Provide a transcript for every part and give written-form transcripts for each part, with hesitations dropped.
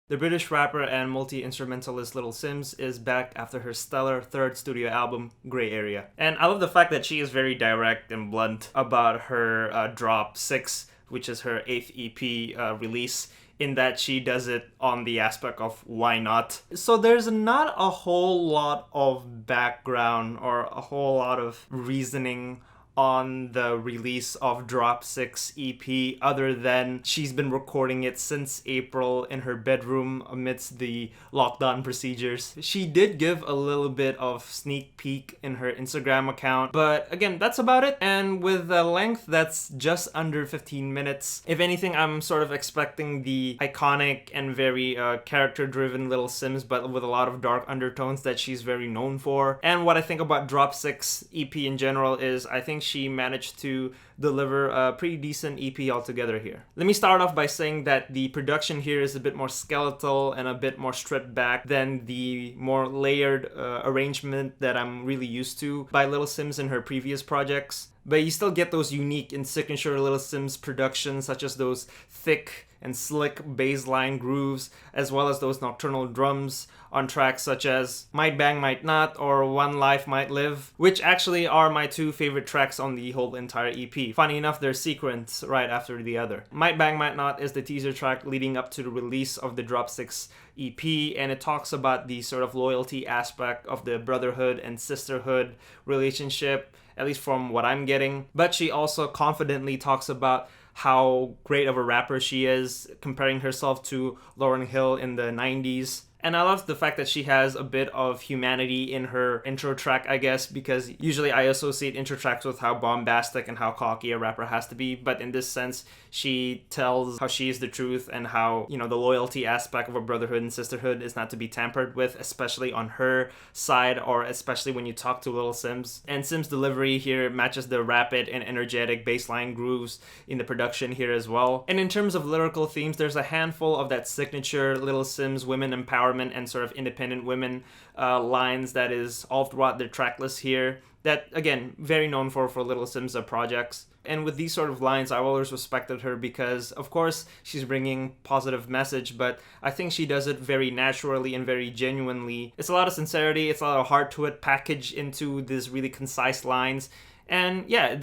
The British rapper and multi-instrumentalist Little Simz is back after her stellar third studio album, Grey Area. And I love the fact that she is very direct and blunt about her Drop 6, which is her 8th EP release, in that she does it on the aspect of why not. So there's not a whole lot of background or a whole lot of reasoning on the release of Drop 6 EP other than she's been recording it since April in her bedroom amidst the lockdown procedures. She did give a little bit of sneak peek in her Instagram account, but again, that's about it. And with a length that's just under 15 minutes, if anything, I'm sort of expecting the iconic and very character-driven Little Simz, but with a lot of dark undertones that she's very known for. And what I think about Drop 6 EP in general is I think she managed to deliver a pretty decent EP altogether here. Let me start off by saying that the production here is a bit more skeletal and a bit more stripped back than the more layered arrangement that I'm really used to by Little Simz in her previous projects. But you still get those unique and signature Little Simz productions, such as those thick and slick bassline grooves, as well as those nocturnal drums on tracks such as Might Bang Might Not or One Life Might Live, which actually are my two favorite tracks on the whole entire EP. Funny enough, they're sequenced right after the other. Might Bang Might Not is the teaser track leading up to the release of the Drop 6 EP, and it talks about the sort of loyalty aspect of the brotherhood and sisterhood relationship, at least from what I'm getting. But she also confidently talks about how great of a rapper she is, comparing herself to Lauryn Hill in the 90s. And I love the fact that she has a bit of humanity in her intro track, I guess, because usually I associate intro tracks with how bombastic and how cocky a rapper has to be. But in this sense, she tells how she is the truth and how, you know, the loyalty aspect of a brotherhood and sisterhood is not to be tampered with, especially on her side or especially when you talk to Little Simz. And Simz' delivery here matches the rapid and energetic bassline grooves in the production here as well. And in terms of lyrical themes, there's a handful of that signature Little Simz women empowerment and sort of independent women lines that is all throughout the track list here that, again, very known for Little Simz projects. And with these sort of lines, I've always respected her because, of course, she's bringing positive message, but I think she does it very naturally and very genuinely. It's a lot of sincerity, it's a lot of heart to it, packaged into these really concise lines. And yeah,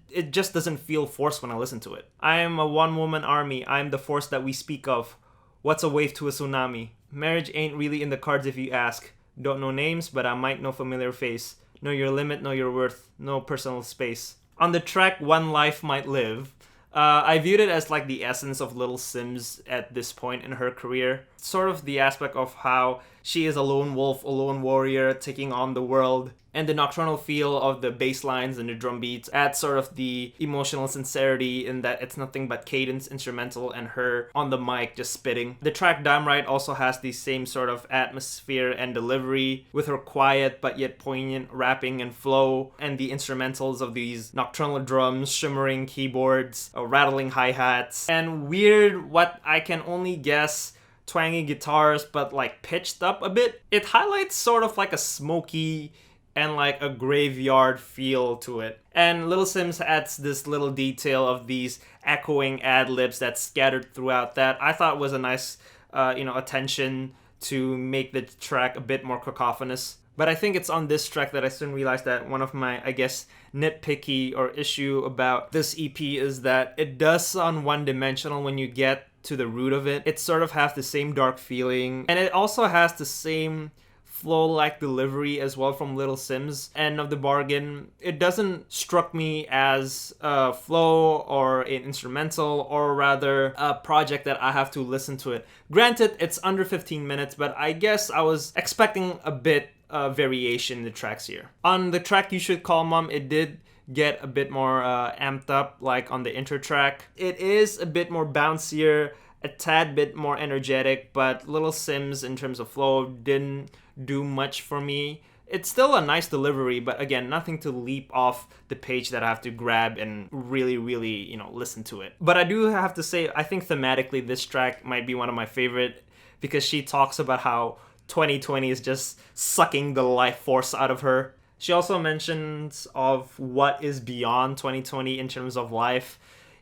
it just doesn't feel forced when I listen to it. I am a one-woman army. I am the force that we speak of. What's a wave to a tsunami? Marriage ain't really in the cards if you ask. Don't know names, but I might know familiar face. Know your limit, know your worth, no personal space. On the track One Life Might Live, I viewed it as like the essence of Little Simz at this point in her career. Sort of the aspect of how she is a lone wolf, a lone warrior taking on the world. And the nocturnal feel of the bass lines and the drum beats add sort of the emotional sincerity in that it's nothing but cadence, instrumental, and her on the mic just spitting. The track Dime Right also has the same sort of atmosphere and delivery with her quiet but yet poignant rapping and flow, and the instrumentals of these nocturnal drums, shimmering keyboards, rattling hi-hats, and weird, what I can only guess, twangy guitars but like pitched up a bit. It highlights sort of like a smoky and like a graveyard feel to it. And Little Simz adds this little detail of these echoing ad-libs that's scattered throughout that I thought was a nice, attention to make the track a bit more cacophonous. But I think it's on this track that I soon realized that one of my, I guess, nitpicky or issue about this EP is that it does sound one-dimensional when you get to the root of it. It sort of has the same dark feeling, and it also has the same flow-like delivery as well from Little Simz. End of the bargain, it doesn't struck me as a flow or an instrumental, or rather a project that I have to listen to it. Granted, it's under 15 minutes, but I guess I was expecting a bit of variation in the tracks here. On the track You Should Call Mom, it did get a bit more amped up, like on the intro track. It is a bit more bouncier, a tad bit more energetic, but Little Simz in terms of flow didn't do much for me. It's still a nice delivery, but again, nothing to leap off the page that I have to grab and really, listen to it. But I do have to say, I think thematically this track might be one of my favorite because she talks about how 2020 is just sucking the life force out of her. She also mentions of what is beyond 2020 in terms of life,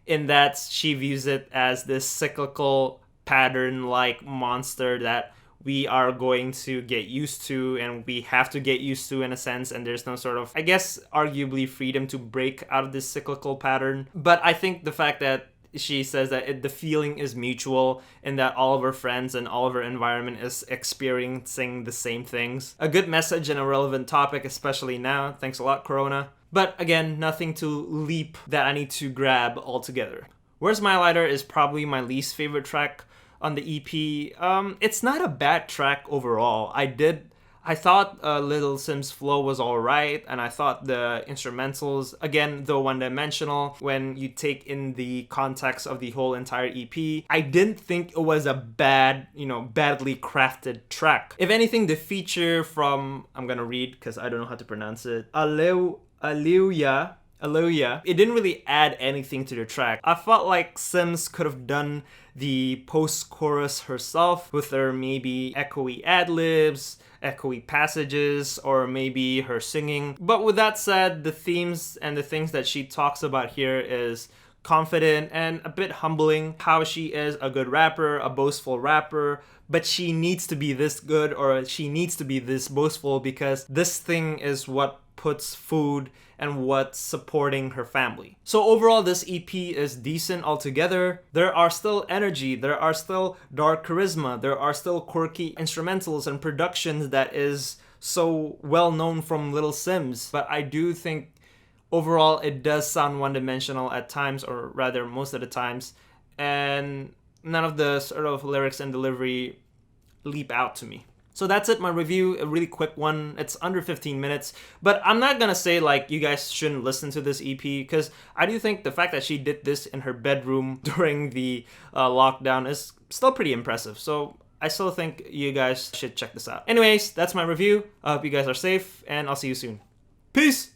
in that she views it as this cyclical pattern-like monster that we are going to get used to, and we have to get used to in a sense, and there's no sort of, I guess, arguably freedom to break out of this cyclical pattern. But I think the fact that she says that the feeling is mutual and that all of her friends and all of her environment is experiencing the same things. A good message and a relevant topic, especially now. Thanks a lot, Corona. But again, nothing to leap that I need to grab altogether. Where's My Lighter is probably my least favorite track on the EP. It's not a bad track overall. I thought Little Simz' flow was alright, and I thought the instrumentals, again, though one-dimensional, when you take in the context of the whole entire EP, I didn't think it was a badly crafted track. If anything, the feature from, I'm gonna read because I don't know how to pronounce it, Aleluya, it didn't really add anything to the track. I felt like Simz could have done the post-chorus herself with her maybe echoey ad-libs, echoey passages, or maybe her singing. But with that said, the themes and the things that she talks about here is confident and a bit humbling. How she is a good rapper, a boastful rapper, but she needs to be this good or she needs to be this boastful because this thing is what puts food and what's supporting her family. So overall, this EP is decent altogether. There are still energy, there are still dark charisma, there are still quirky instrumentals and productions that is so well known from Little Simz. But I do think overall it does sound one-dimensional at times, or rather most of the times, and none of the sort of lyrics and delivery leap out to me. So that's it, my review, a really quick one. It's under 15 minutes, but I'm not gonna say like you guys shouldn't listen to this EP, because I do think the fact that she did this in her bedroom during the lockdown is still pretty impressive. So I still think you guys should check this out. Anyways, that's my review. I hope you guys are safe, and I'll see you soon. Peace!